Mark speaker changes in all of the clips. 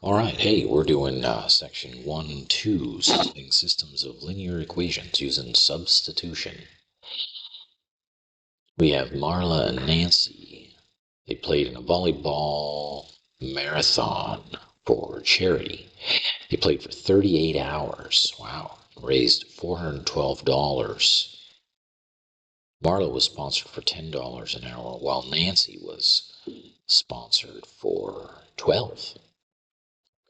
Speaker 1: All right, hey, we're doing section 1, 2, solving systems of linear equations using substitution. We have Marla and Nancy. They played in a volleyball marathon for charity. They played for 38 hours. Wow. Raised $412. Marla was sponsored for $10 an hour, while Nancy was sponsored for $12.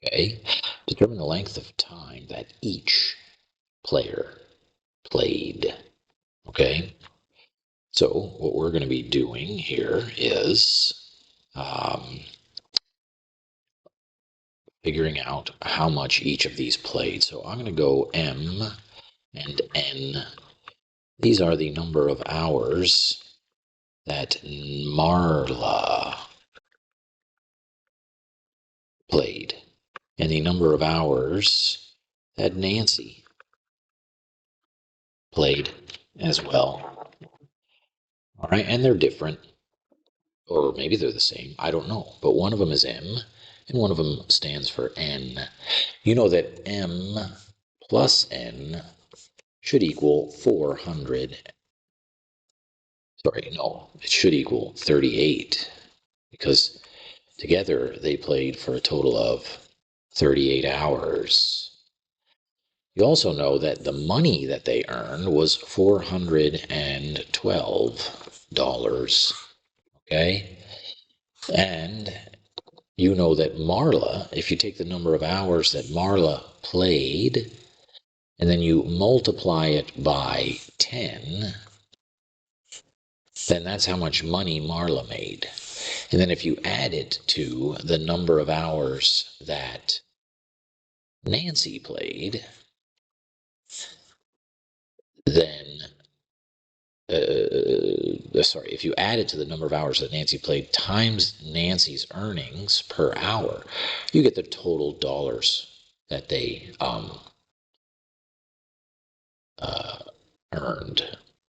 Speaker 1: Okay, determine the length of time that each player played. Okay, so what we're going to be doing here is figuring out how much each of these played. So I'm going to go M and N. These are the number of hours that Marla played, and the number of hours that Nancy played as well. All right, and they're different, or maybe they're the same. I don't know. But one of them is M, and one of them stands for N. You know that M plus N should equal 400. Sorry, no, it should equal 38, because together they played for a total of 38 hours. You also know that the money that they earned was $412. Okay? And you know that Marla, if you take the number of hours that Marla played, and then you multiply it by 10, then that's how much money Marla made. And then if you add it to the number of hours that Nancy played, then if you add it to the number of hours that Nancy played times Nancy's earnings per hour, you get the total dollars that they earned.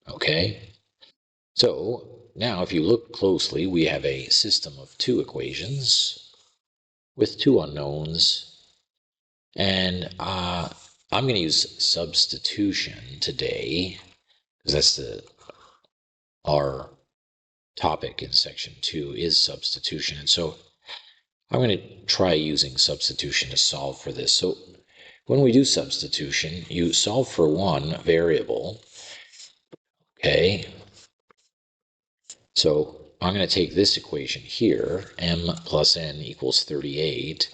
Speaker 1: Okay? So now if you look closely, we have a system of two equations with two unknowns. And I'm going to use substitution today, because that's our topic in section 2 is substitution. And so I'm going to try using substitution to solve for this. So when we do substitution, you solve for one variable. Okay. So I'm going to take this equation here, M plus N equals 38,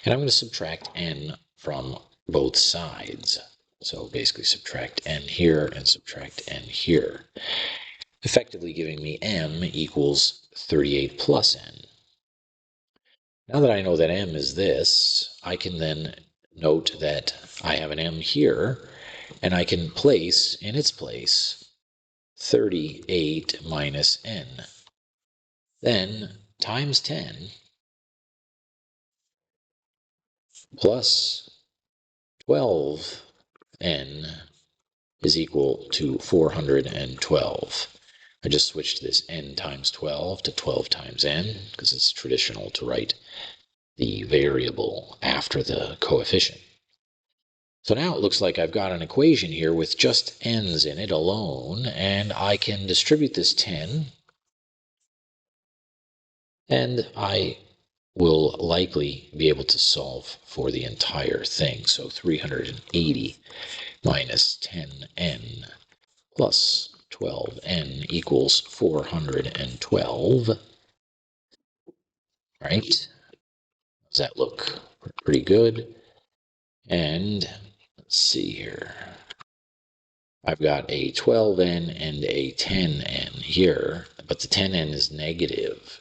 Speaker 1: and I'm going to subtract N from both sides. So basically subtract N here and subtract N here, effectively giving me M equals 38 plus N. Now that I know that M is this, I can then note that I have an M here, and I can place in its place 38 minus N. Then times 10 plus 12N is equal to 412. I just switched this N times 12 to 12 times N, because it's traditional to write the variable after the coefficient. So now it looks like I've got an equation here with just N's in it alone, and I can distribute this 10, and I will likely be able to solve for the entire thing. So 380 minus 10n plus 12n equals 412. Right? Does that look pretty good? And let's see here. I've got a 12n and a 10n here, but the 10n is negative.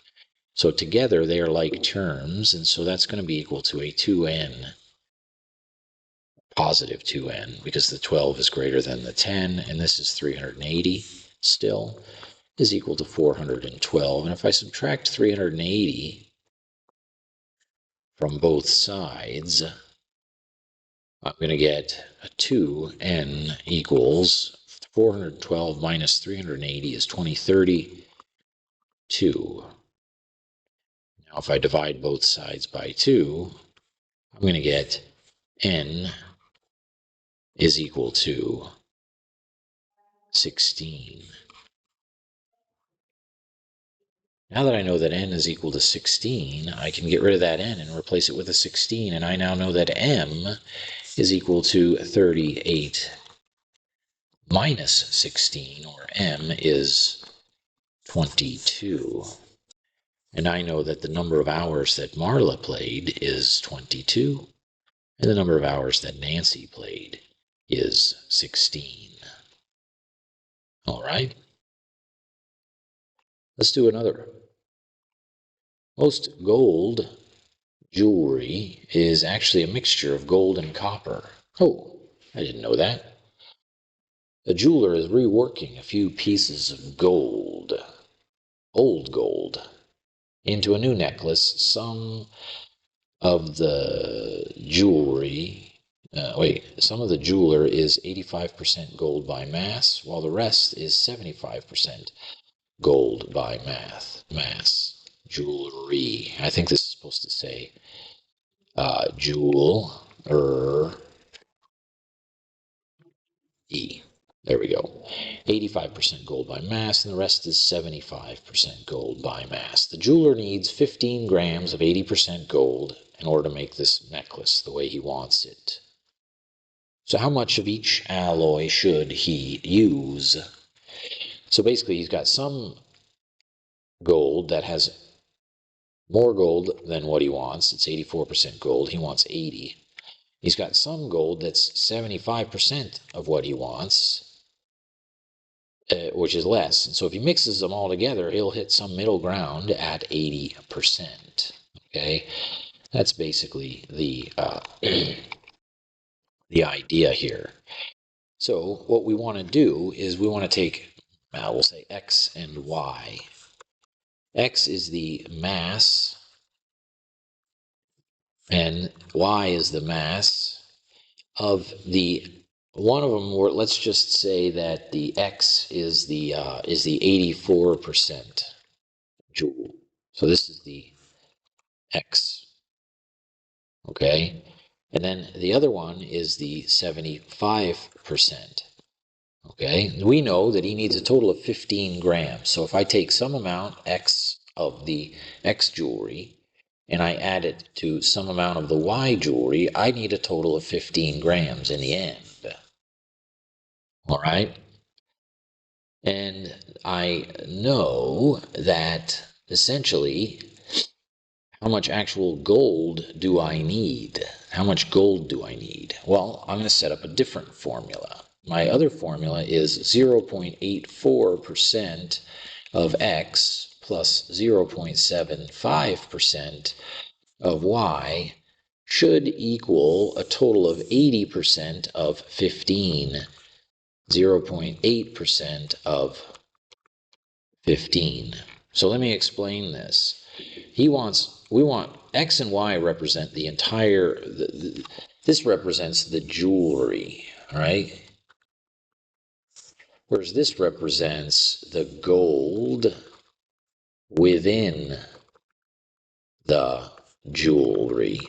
Speaker 1: So together they are like terms, and so that's going to be equal to a 2n, positive 2n, because the 12 is greater than the 10, and this is 380 still, is equal to 412. And if I subtract 380 from both sides, I'm going to get a 2n equals 412 minus 380 is 2032. Now if I divide both sides by 2, I'm going to get n is equal to 16. Now that I know that n is equal to 16, I can get rid of that n and replace it with a 16, and I now know that m is equal to 38 minus 16, or m is 22. And I know that the number of hours that Marla played is 22, and the number of hours that Nancy played is 16. All right, let's do another. Most gold jewelry is actually a mixture of gold and copper. Oh, I didn't know that. A jeweler is reworking a few pieces of gold, old gold, into a new necklace. Some of the jewelry, some of the jeweler is 85% gold by mass, while the rest is 75% gold by mass. Jewelry. I think this is supposed to say jeweler. E. There we go. 85% gold by mass, and the rest is 75% gold by mass. The jeweler needs 15 grams of 80% gold in order to make this necklace the way he wants it. So how much of each alloy should he use? So basically, he's got some gold that has more gold than what he wants. It's 84% gold. He wants 80. He's got some gold that's 75% of what he wants, which is less. And so if he mixes them all together, he'll hit some middle ground at 80%. Okay, that's basically the the idea here. So what we want to do is we want to take, we'll say x and y. X is the mass, and y is the mass of the one of them. Where let's just say that the x is the 84% joule. So this is the x, okay? And then the other one is the 75%, okay? We know that he needs a total of 15 grams. So if I take some amount, x, of the x jewelry, and I add it to some amount of the y jewelry, I need a total of 15 grams in the end. All right? And I know that essentially, how much actual gold do I need? How much gold do I need? Well, I'm going to set up a different formula. My other formula is 0.84% of x plus 0.75% of y should equal a total of 80% of 15, 0.8% of 15. So let me explain this. We want x and y represent the entire, this represents the jewelry, all right? Whereas this represents the gold within the jewelry,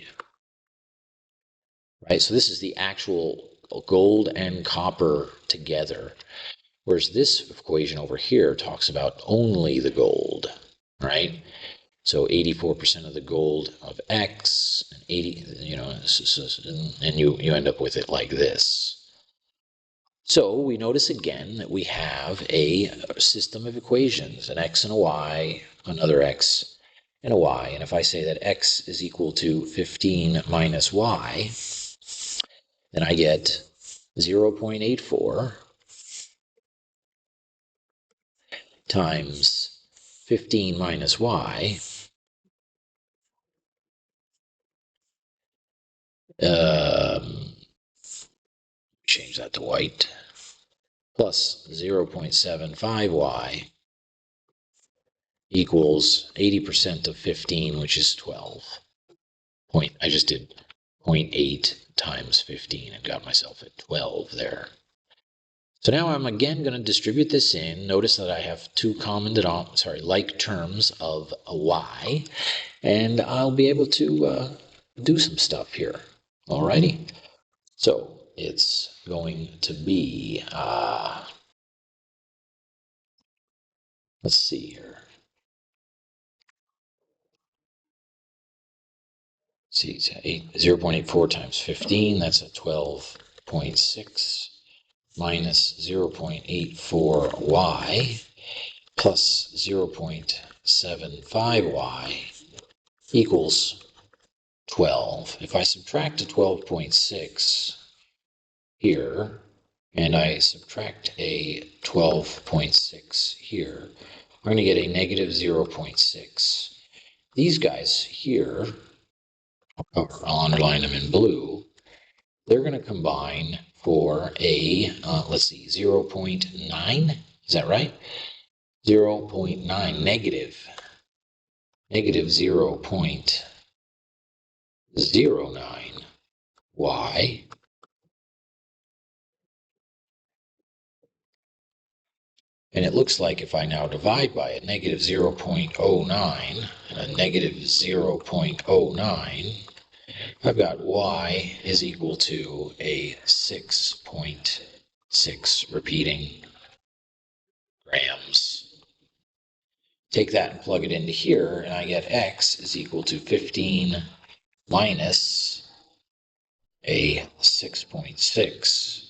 Speaker 1: right? So this is the actual gold and copper together. Whereas this equation over here talks about only the gold, right? So 84% of the gold of x, and 80, and you end up with it like this. So we notice again that we have a system of equations, an x and a y, another x and a y. And if I say that x is equal to 15 minus y, then I get 0.84 times 15 minus y, change that to white, plus 0.75y equals 80% of 15, which is 12. I just did 0.8 times 15 and got myself at 12 there. So now I'm again going to distribute this in. Notice that I have two like terms of a y, and I'll be able to do some stuff here. Alrighty. So it's going to be, let's see here. See, it's 0.84 times 15, that's a 12.6 minus 0.84y plus 0.75y equals 12. If I subtract a 12.6 here, and I subtract a 12.6 here, I'm going to get a negative 0.6. These guys here, I'll underline them in blue, they're going to combine for a, let's see, 0.9. Is that right? 0.9, negative 0.09y. And it looks like if I now divide by it, negative 0.09 and a negative 0.09, I've got y is equal to a 6.6 repeating grams. Take that and plug it into here, and I get x is equal to 15 minus a 6.6.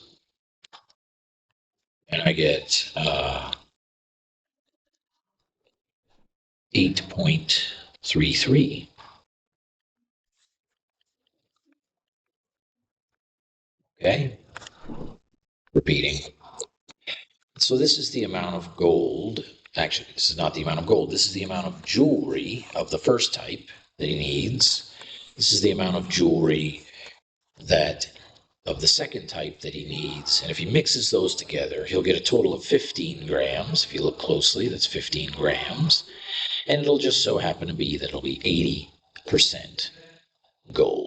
Speaker 1: And I get 8.33. Okay, repeating. So this is the amount of gold. Actually, this is not the amount of gold. This is the amount of jewelry of the first type that he needs. This is the amount of jewelry that of the second type that he needs. And if he mixes those together, he'll get a total of 15 grams. If you look closely, that's 15 grams. And it'll just so happen to be that it'll be 80% gold.